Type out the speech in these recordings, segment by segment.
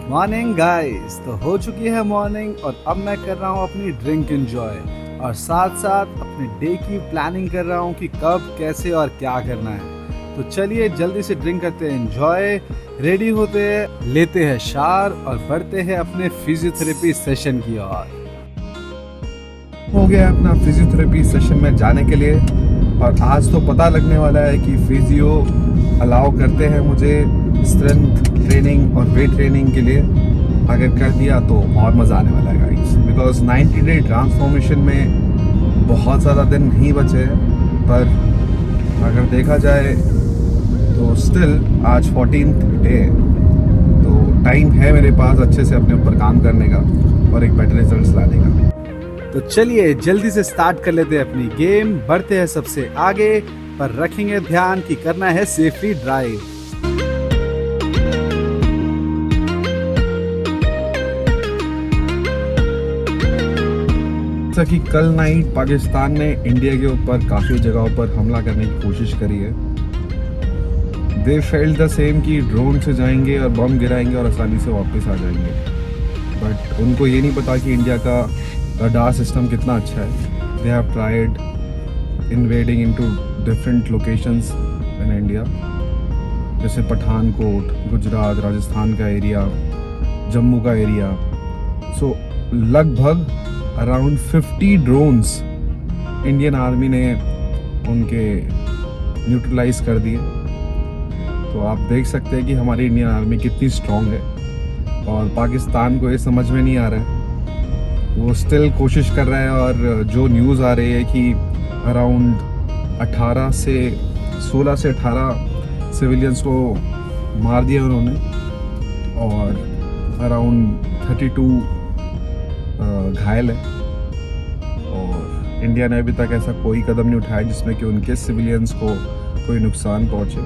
Morning guys, तो हो चुकी है मॉर्निंग और अब मैं कर रहा हूँ अपनी ड्रिंक एंजॉय और साथ साथ अपने डे की प्लानिंग कर रहा हूँ कि कब कैसे और क्या करना है। तो चलिए जल्दी से ड्रिंक करते हैं एंजॉय, रेडी होते हैं, लेते हैं शावर और बढ़ते हैं अपने फिजियोथेरेपी सेशन की ओर। हो गया अपना फिजियोथेरेपी सेशन में जाने के लिए और आज तो पता लगने वाला है कि फिजियो अलाउ करते हैं मुझे स्ट्रेंथ ट्रेनिंग और वेट ट्रेनिंग के लिए। अगर कर दिया तो और मज़ा आने वाला है गाइस, बिकॉज 90 डे ट्रांसफॉर्मेशन में बहुत ज़्यादा दिन नहीं बचे हैं, पर अगर देखा जाए तो स्टिल आज 14th डे है, तो टाइम है मेरे पास अच्छे से अपने ऊपर काम करने का और एक बेटर रिजल्ट्स लाने का। तो चलिए जल्दी से स्टार्ट कर लेते हैं अपनी गेम, बढ़ते हैं सबसे आगे, पर रखेंगे ध्यान कि करना है सेफली ड्राइव। जैसा कि कल नाइट पाकिस्तान ने इंडिया के ऊपर काफ़ी जगहों पर हमला करने की कोशिश करी है। दे फेल्ट द सेम कि ड्रोन से जाएंगे और बम गिराएंगे और आसानी से वापस आ जाएंगे, बट उनको ये नहीं पता कि इंडिया का रडार सिस्टम कितना अच्छा है। They have tried invading into different locations in India, जैसे पठानकोट, गुजरात, राजस्थान का एरिया, जम्मू का एरिया। सो लगभग अराउंड 50 ड्रोन्स इंडियन आर्मी ने उनके न्यूट्रलाइज कर दिए। तो आप देख सकते हैं कि हमारी इंडियन आर्मी कितनी स्ट्रांग है और पाकिस्तान को ये समझ में नहीं आ रहा है, वो स्टिल कोशिश कर रहा है। और जो न्यूज़ आ रही है कि अराउंड 16 से 18 सिविलियंस को मार दिया उन्होंने और अराउंड 32 घायल है, और इंडिया ने अभी तक ऐसा कोई कदम नहीं उठाया जिसमें कि उनके सिविलियंस को कोई नुकसान पहुंचे।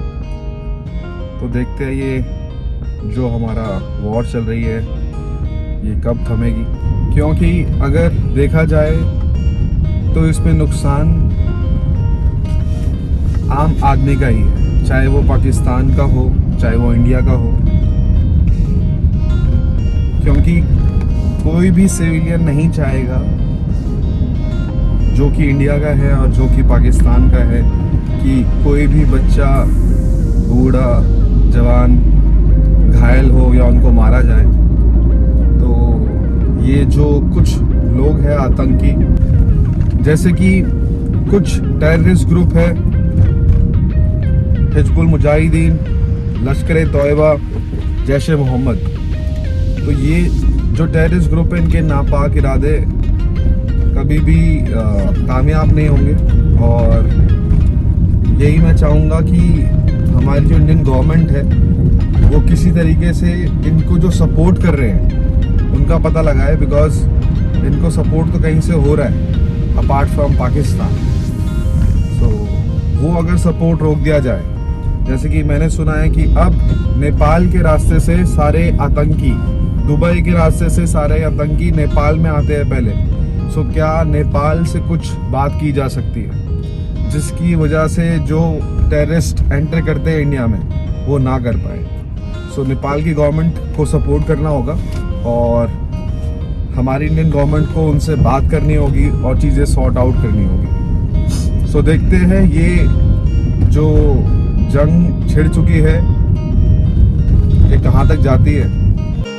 तो देखते हैं ये जो हमारा वॉर चल रही है ये कब थमेगी, क्योंकि अगर देखा जाए तो इसमें नुकसान आम आदमी का ही है, चाहे वो पाकिस्तान का हो चाहे वो इंडिया का हो, क्योंकि कोई भी सिविलियन नहीं चाहेगा जो कि इंडिया का है और जो कि पाकिस्तान का है कि कोई भी बच्चा, बूढ़ा, जवान घायल हो या उनको मारा जाए। तो ये जो कुछ लोग हैं आतंकी, जैसे कि कुछ टेररिस्ट ग्रुप है, हिजबुल मुजाहिदीन, लश्कर तोयबा, जैश ए मोहम्मद, तो ये जो टेररिस्ट ग्रुप है इनके नापाक इरादे कभी भी कामयाब नहीं होंगे। और यही मैं चाहूँगा कि हमारी जो इंडियन गवर्नमेंट है वो किसी तरीके से इनको जो सपोर्ट कर रहे हैं उनका पता लगाए, बिकॉज इनको सपोर्ट तो कहीं से हो रहा है अपार्ट फ्रॉम पाकिस्तान। सो वो अगर सपोर्ट रोक दिया जाए, जैसे कि मैंने सुना है कि अब नेपाल के रास्ते से सारे आतंकी, दुबई के रास्ते से सारे आतंकी नेपाल में आते हैं पहले। सो क्या नेपाल से कुछ बात की जा सकती है जिसकी वजह से जो टेररिस्ट एंटर करते हैं इंडिया में वो ना कर पाए। सो नेपाल की गवर्नमेंट को सपोर्ट करना होगा और हमारी इंडियन गवर्नमेंट को उनसे बात करनी होगी और चीज़ें सॉर्ट आउट करनी होगी। सो देखते हैं ये जो जंग छिड़ चुकी है ये कहाँ तक जाती है।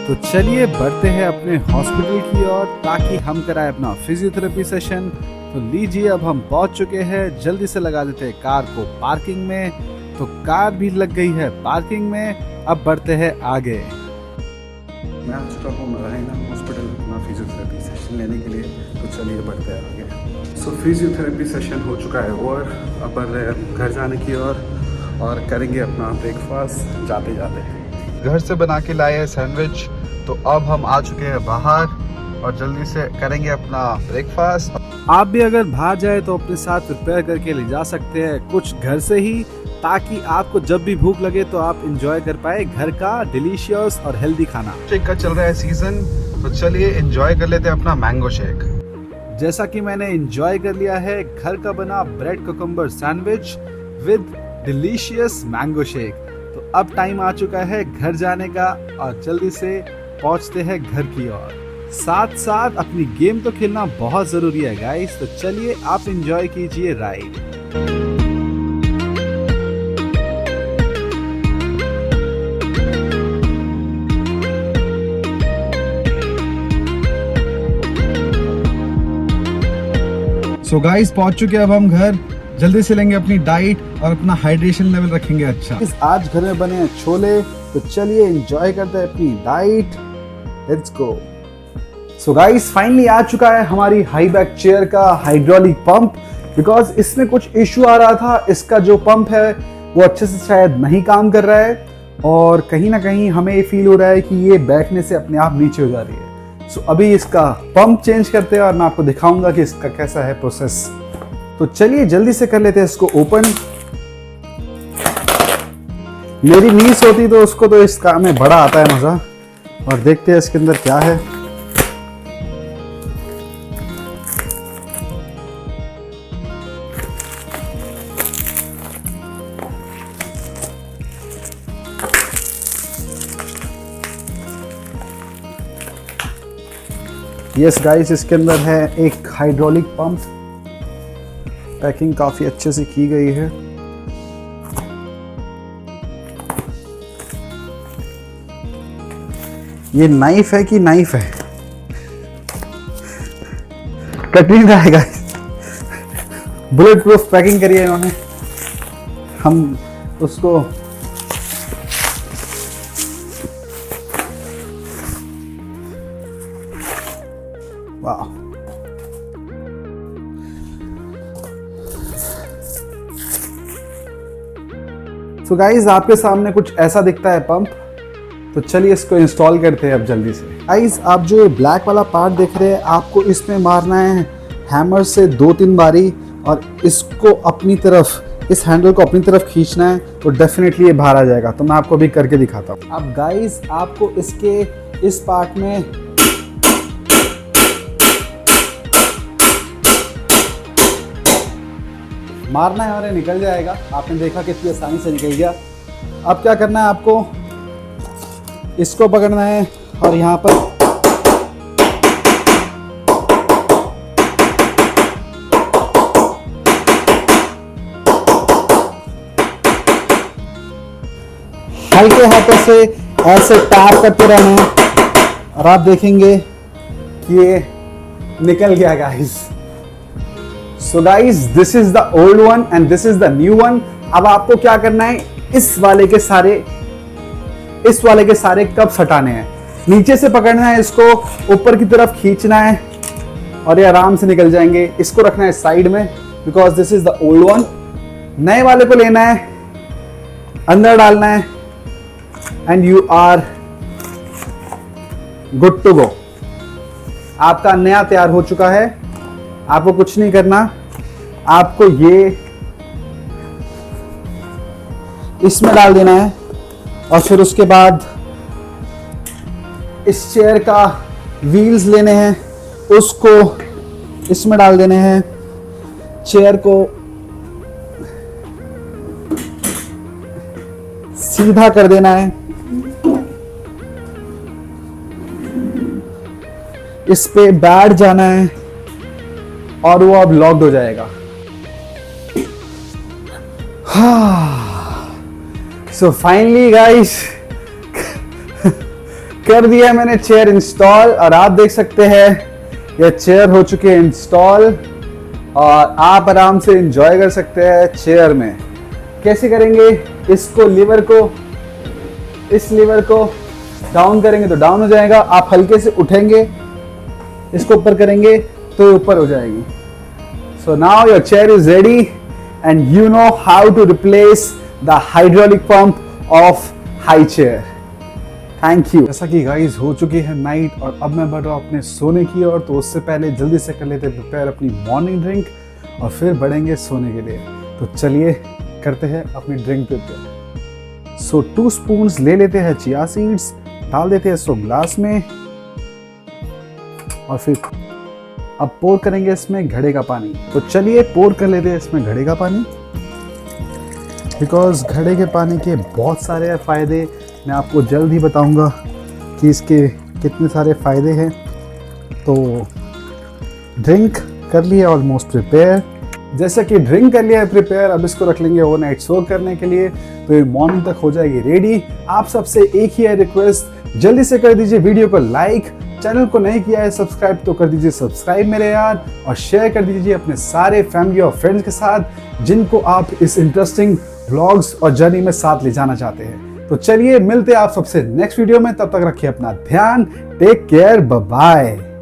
तो चलिए बढ़ते हैं अपने हॉस्पिटल की ओर ताकि हम कराएं अपना फिजियोथेरेपी सेशन। तो लीजिए अब हम पहुंच चुके हैं, जल्दी से लगा देते हैं कार को पार्किंग में। तो कार भी लग गई है पार्किंग में, अब बढ़ते हैं आगे। मैं आ चुका हूँ नारायण हॉस्पिटल अपना फिजियोथेरेपी सेशन लेने के लिए, तो चलिए बढ़ते हैं आगे। सो फिजियोथेरेपी सेशन हो चुका है और अब बढ़ रहे हैं घर जाने की ओर और करेंगे अपना ब्रेकफास्ट जाते जाते। घर से बना के लाए हैं सैंडविच, तो अब हम आ चुके हैं बाहर और जल्दी से करेंगे अपना ब्रेकफास्ट। आप भी अगर बाहर जाए तो अपने साथ प्रिपेयर करके ले जा सकते हैं कुछ घर से ही, ताकि आपको जब भी भूख लगे तो आप एंजॉय कर पाए घर का डिलीशियस और हेल्दी खाना। शेक का चल रहा है सीजन, तो चलिए एंजॉय कर लेते हैं अपना मैंगो शेक। जैसा कि मैंने एंजॉय कर लिया है घर का बना bread cucumber sandwich with delicious mango shake. तो अब टाइम आ चुका है घर जाने का और जल्दी से पहुंचते हैं घर की ओर। साथ साथ अपनी गेम तो खेलना बहुत जरूरी है गाइस, तो चलिए आप एंजॉय कीजिए राइड। सो गाइस पहुंच चुके हैं अब हम घर। जल्दी से लेंगे अपनी डाइट और अपना हाइड्रेशन लेवल रखेंगे अच्छा। आज घर में बने हैं छोले, तो चलिए एंजॉय करते हैं अपनी diet. Let's go. So guys finally आ चुका है हमारी हाई बैक चेयर का हाइड्रोलिक पंप, बिकॉज इसमें कुछ इशू आ रहा था। इसका जो पंप है वो अच्छे से शायद नहीं काम कर रहा है और कहीं ना कहीं हमें ये फील हो रहा है कि ये बैठने से अपने आप नीचे हो जा रही है। सो अभी इसका पंप चेंज करते हैं और मैं आपको दिखाऊंगा कि इसका कैसा है प्रोसेस। तो चलिए जल्दी से कर लेते हैं इसको ओपन। मेरी नीस होती तो उसको तो इस काम में बड़ा आता है मजा। और देखते हैं इसके अंदर क्या है। यस गाइस, इसके अंदर है एक हाइड्रोलिक पंप। पैकिंग काफी अच्छे से की गई है। ये नाइफ है कि नाइफ है? कट नहीं रहा है गाइस। बुलेट प्रूफ पैकिंग करी है इन्होंने। हम उसको वाह, सो गाइज आपके सामने कुछ ऐसा दिखता है पंप। तो चलिए इसको इंस्टॉल करते हैं अब जल्दी से। गाइज आप जो ब्लैक वाला पार्ट देख रहे हैं, आपको इसमें मारना है हैमर से 2-3 बारी और इसको अपनी तरफ, इस हैंडल को अपनी तरफ खींचना है तो डेफिनेटली ये बाहर आ जाएगा। तो मैं आपको अभी करके दिखाता हूँ। अब गाइज आपको इसके इस पार्ट में मारना है और ये निकल जाएगा। आपने देखा कितनी आसानी से निकल गया। अब क्या करना है, आपको इसको पकड़ना है और यहाँ पर हल्के हाथों से ऐसे टैप करते रहना है और आप देखेंगे कि ये निकल गया guys. So guys, this is the old one and this is the new one. अब आपको क्या करना है, इस वाले के सारे कप्स हटाने हैं। नीचे से पकड़ना है इसको, ऊपर की तरफ खींचना है और ये आराम से निकल जाएंगे। इसको रखना है साइड में because this is the old one. नए वाले को लेना है, अंदर डालना है and you are good to go. आपका नया तैयार हो चुका है। आपको कुछ नहीं करना, आपको ये इसमें डाल देना है और फिर उसके बाद इस चेयर का व्हील्स लेने हैं, उसको इसमें डाल देने हैं। चेयर को सीधा कर देना है, इस पे बैठ जाना है और वो अब लॉक्ड हो जाएगा। सो फाइनली गाइस कर दिया मैंने चेयर इंस्टॉल और आप देख सकते हैं ये चेयर हो चुकी है इंस्टॉल और आप आराम से एंजॉय कर सकते हैं चेयर में। कैसे करेंगे, इसको इस लीवर को डाउन करेंगे तो डाउन हो जाएगा। आप हल्के से उठेंगे, इसको ऊपर करेंगे तो ऊपर हो जाएगी। So now your chair is ready and you know how to replace the hydraulic pump of high chair. Thank you. जैसा कि गाइस हो चुकी है नाइट और अब मैं बढ़ रहा हूँ अपने सोने की ओर। तो उससे पहले जल्दी से कर लेते प्रिपेयर अपनी मॉर्निंग ड्रिंक और फिर बढ़ेंगे सोने के लिए। तो चलिए करते हैं अपनी ड्रिंक प्रिपेयर। सो 2 स्पून्स ले लेते हैं चिया सीड्स, डाल देते हैं इसको ग्लास में और फिर अब पोर करेंगे इसमें घड़े का पानी। तो चलिए पोर कर लेते हैं इसमें घड़े का पानी, बिकॉज घड़े के पानी के बहुत सारे फ़ायदे मैं आपको जल्द ही बताऊंगा कि इसके कितने सारे फ़ायदे हैं। तो ड्रिंक कर लिया ऑलमोस्ट प्रिपेयर, जैसे कि ड्रिंक कर लिया है प्रिपेयर, अब इसको रख लेंगे ओवरनाइट सोक करने के लिए, तो ये मॉर्निंग तक हो जाएगी रेडी। आप सबसे एक ही है रिक्वेस्ट, जल्दी से कर दीजिए वीडियो को लाइक, चैनल को नहीं किया है सब्सक्राइब तो कर दीजिए सब्सक्राइब मेरे यार, और शेयर कर दीजिए अपने सारे फैमिली और फ्रेंड्स के साथ जिनको आप इस इंटरेस्टिंग व्लॉग्स और जर्नी में साथ ले जाना चाहते हैं। तो चलिए मिलते हैं आप सबसे नेक्स्ट वीडियो में, तब तक रखिए अपना ध्यान, टेक केयर, बाय बाय।